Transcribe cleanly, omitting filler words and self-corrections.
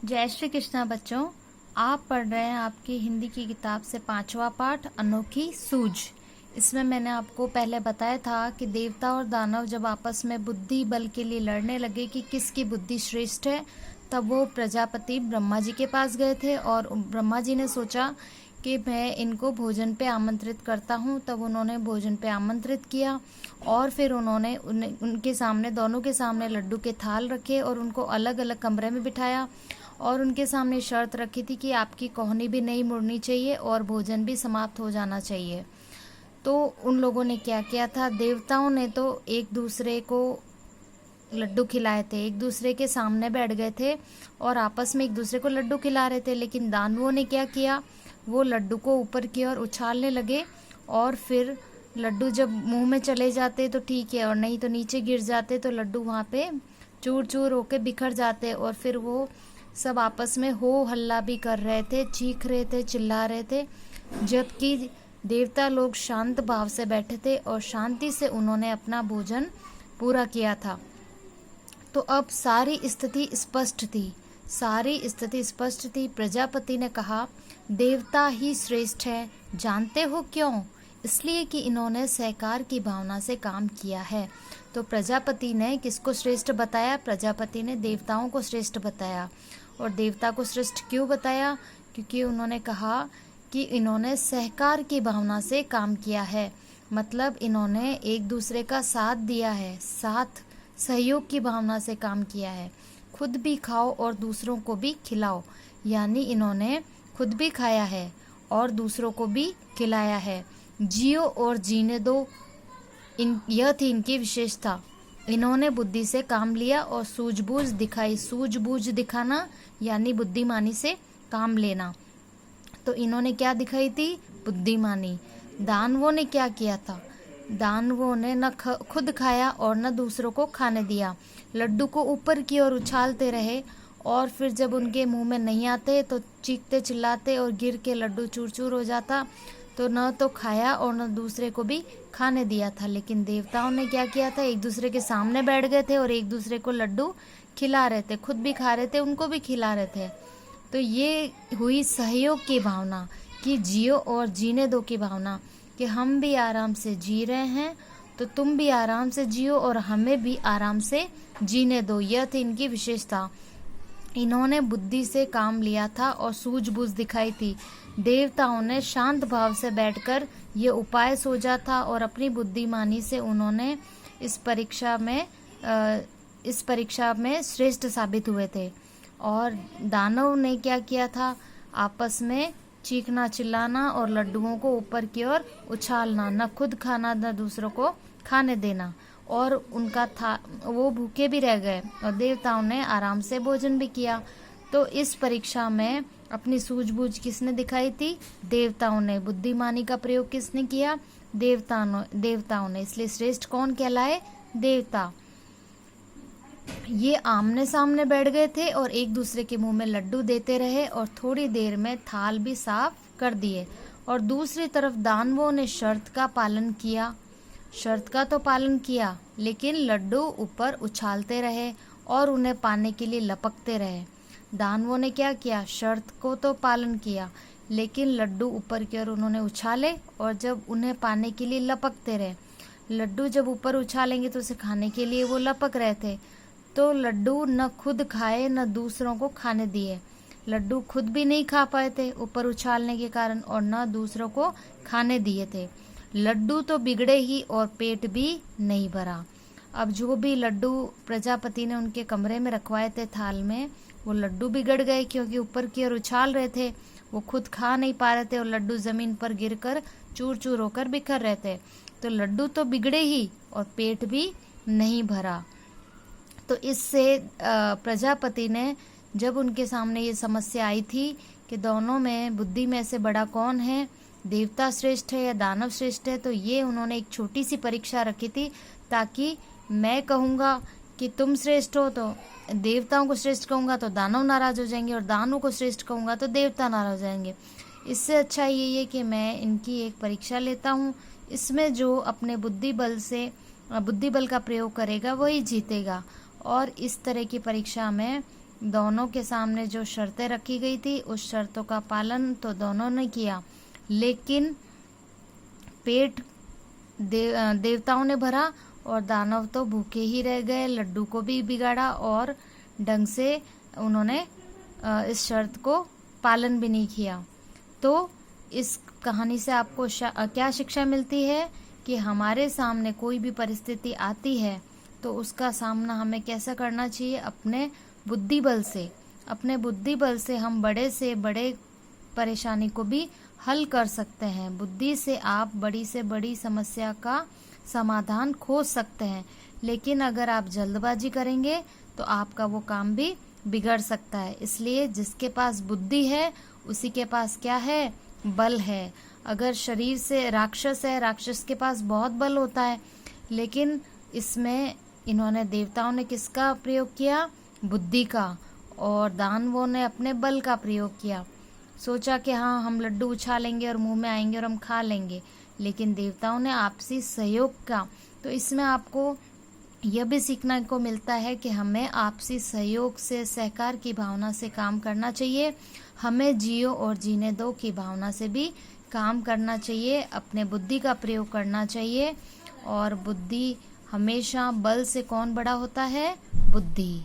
जय श्री कृष्णा बच्चों। आप पढ़ रहे हैं आपकी हिंदी की किताब से 5वां पाठ अनोखी सूझ। इसमें मैंने आपको पहले बताया था कि देवता और दानव जब आपस में बुद्धि बल के लिए लड़ने लगे कि किसकी बुद्धि श्रेष्ठ है, तब वो प्रजापति ब्रह्मा जी के पास गए थे और ब्रह्मा जी ने सोचा कि मैं इनको भोजन पे आमंत्रित करता हूँ। तब उन्होंने भोजन पे आमंत्रित किया और फिर उन्होंने उनके सामने, दोनों के सामने लड्डू के थाल रखे और उनको अलग अलग कमरे में बिठाया और उनके सामने शर्त रखी थी कि आपकी कोहनी भी नहीं मुड़नी चाहिए और भोजन भी समाप्त हो जाना चाहिए। तो उन लोगों ने क्या किया था, देवताओं ने तो एक दूसरे को लड्डू खिलाए थे, एक दूसरे के सामने बैठ गए थे और आपस में एक दूसरे को लड्डू खिला रहे थे। लेकिन दानवों ने क्या किया, वो लड्डू को ऊपर की ओर उछालने लगे और फिर लड्डू जब मुंह में चले जाते तो ठीक है, और नहीं तो नीचे गिर जाते तो लड्डू वहाँ पे चूर चूर होके बिखर जाते। और फिर वो सब आपस में हो हल्ला भी कर रहे थे, चीख रहे थे, चिल्ला रहे थे, जबकि देवता लोग शांत भाव से बैठे थे और शांति से उन्होंने अपना भोजन पूरा किया था। तो अब सारी स्थिति स्पष्ट थी। प्रजापति ने कहा, देवता ही श्रेष्ठ है। जानते हो क्यों? इसलिए कि इन्होंने सहकार की भावना से काम किया है। तो प्रजापति ने किसको श्रेष्ठ बताया? प्रजापति ने देवताओं को श्रेष्ठ बताया। और देवता को श्रेष्ठ क्यों बताया? क्योंकि उन्होंने कहा कि इन्होंने सहकार की भावना से काम किया है, मतलब इन्होंने एक दूसरे का साथ दिया है, साथ सहयोग की भावना से काम किया है। खुद भी खाओ और दूसरों को भी खिलाओ, यानी इन्होंने खुद भी खाया है और दूसरों को भी खिलाया है। जियो और जीने दो, यह थी इनकी विशेषता। इन्होंने बुद्धि से काम लिया और सूझबूझ दिखाई। सूझबूझ दिखाना यानी बुद्धिमानी से काम लेना। तो इन्होंने क्या दिखाई थी? बुद्धिमानी। दानवों ने क्या किया था? दानवों ने न खुद खाया और न दूसरों को खाने दिया। लड्डू को ऊपर की ओर उछालते रहे और फिर जब उनके मुंह में नहीं आते तो चीखते चिल्लाते और गिर के लड्डू चूर चूर हो जाता। तो न तो खाया और न दूसरे को भी खाने दिया था। लेकिन देवताओं ने क्या किया था? एक दूसरे के सामने बैठ गए थे और एक दूसरे को लड्डू खिला रहे थे, खुद भी खा रहे थे, उनको भी खिला रहे थे। तो ये हुई सहयोग की भावना, कि जियो और जीने दो की भावना, कि हम भी आराम से जी रहे हैं तो तुम भी आराम से जियो और हमें भी आराम से जीने दो। यह थी इनकी विशेषता। इन्होंने बुद्धि से काम लिया था और सूझबूझ दिखाई थी। देवताओं ने शांत भाव से बैठकर ये उपाय सोचा था और अपनी बुद्धिमानी से उन्होंने इस परीक्षा में श्रेष्ठ साबित हुए थे। और दानव ने क्या किया था? आपस में चीखना चिल्लाना और लड्डुओं को ऊपर की ओर उछालना, न खुद खाना न दूसरों को खाने देना। और उनका था वो भूखे भी रह गए और देवताओं ने आराम से भोजन भी किया। तो इस परीक्षा में अपनी सूझबूझ किसने दिखाई थी? देवताओं ने। बुद्धिमानी का प्रयोग किसने किया? देवताओं ने। इसलिए श्रेष्ठ कौन कहलाए? देवता। ये आमने सामने बैठ गए थे और एक दूसरे के मुंह में लड्डू देते रहे और थोड़ी देर में थाल भी साफ कर दिए। और दूसरी तरफ दानवों ने शर्त का पालन किया। शर्त का तो पालन किया, लेकिन लड्डू ऊपर उछालते रहे और उन्हें पाने के लिए लपकते रहे। दानवों ने क्या किया? शर्त को तो पालन किया, लेकिन लड्डू ऊपर की ओर उन्होंने उछाले और जब उन्हें पाने के लिए लपकते रहे। लड्डू जब ऊपर उछालेंगे तो उसे खाने के लिए वो लपक रहे थे। तो लड्डू न खुद खाए न दूसरों को खाने दिए। लड्डू खुद भी नहीं खा पाए थे ऊपर उछालने के कारण और न दूसरों को खाने दिए थे। लड्डू तो बिगड़े ही और पेट भी नहीं भरा। अब जो भी लड्डू प्रजापति ने उनके कमरे में रखवाए थे थाल में, वो लड्डू बिगड़ गए क्योंकि ऊपर की ओर उछाल रहे थे। वो खुद खा नहीं पा रहे थे और लड्डू जमीन पर गिरकर चूर चूर होकर बिखर रहे थे। तो लड्डू तो बिगड़े ही और पेट भी नहीं भरा। तो इससे प्रजापति ने, जब उनके सामने ये समस्या आई थी कि दोनों में बुद्धि में से बड़ा कौन है, देवता श्रेष्ठ है या दानव श्रेष्ठ है, तो ये उन्होंने एक छोटी सी परीक्षा रखी थी, ताकि मैं कहूँगा कि तुम श्रेष्ठ हो तो देवताओं को श्रेष्ठ कहूँगा तो दानव नाराज हो जाएंगे और दानव को श्रेष्ठ कहूँगा तो देवता नाराज हो जाएंगे। इससे अच्छा यही है कि मैं इनकी एक परीक्षा लेता हूँ। इसमें जो अपने बुद्धि बल का प्रयोग करेगा वही जीतेगा। और इस तरह की परीक्षा में दोनों के सामने जो शर्तें रखी गई थी उस शर्तों का पालन तो दोनों ने किया, लेकिन पेट देवताओं ने भरा और दानव तो भूखे ही रह गए। लड्डू को भी बिगाड़ा और ढंग से उन्होंने इस शर्त को पालन भी नहीं किया। तो इस कहानी से आपको क्या शिक्षा मिलती है कि हमारे सामने कोई भी परिस्थिति आती है तो उसका सामना हमें कैसा करना चाहिए, अपने बुद्धि बल से। अपने बुद्धि बल से हम बड़े से बड़े परेशानी को भी हल कर सकते हैं। बुद्धि से आप बड़ी से बड़ी समस्या का समाधान खोज सकते हैं, लेकिन अगर आप जल्दबाजी करेंगे तो आपका वो काम भी बिगड़ सकता है। इसलिए जिसके पास बुद्धि है उसी के पास क्या है, बल है। अगर शरीर से राक्षस है, राक्षस के पास बहुत बल होता है, लेकिन इसमें इन्होंने देवताओं ने किसका प्रयोग किया, बुद्धि का, और दानवों ने अपने बल का प्रयोग किया। सोचा कि हाँ हम लड्डू उछालेंगे और मुंह में आएंगे और हम खा लेंगे, लेकिन देवताओं ने आपसी सहयोग का। तो इसमें आपको यह भी सीखने को मिलता है कि हमें आपसी सहयोग से, सहकार की भावना से काम करना चाहिए। हमें जियो और जीने दो की भावना से भी काम करना चाहिए। अपने बुद्धि का प्रयोग करना चाहिए, और बुद्धि हमेशा बल से कौन बड़ा होता है, बुद्धि।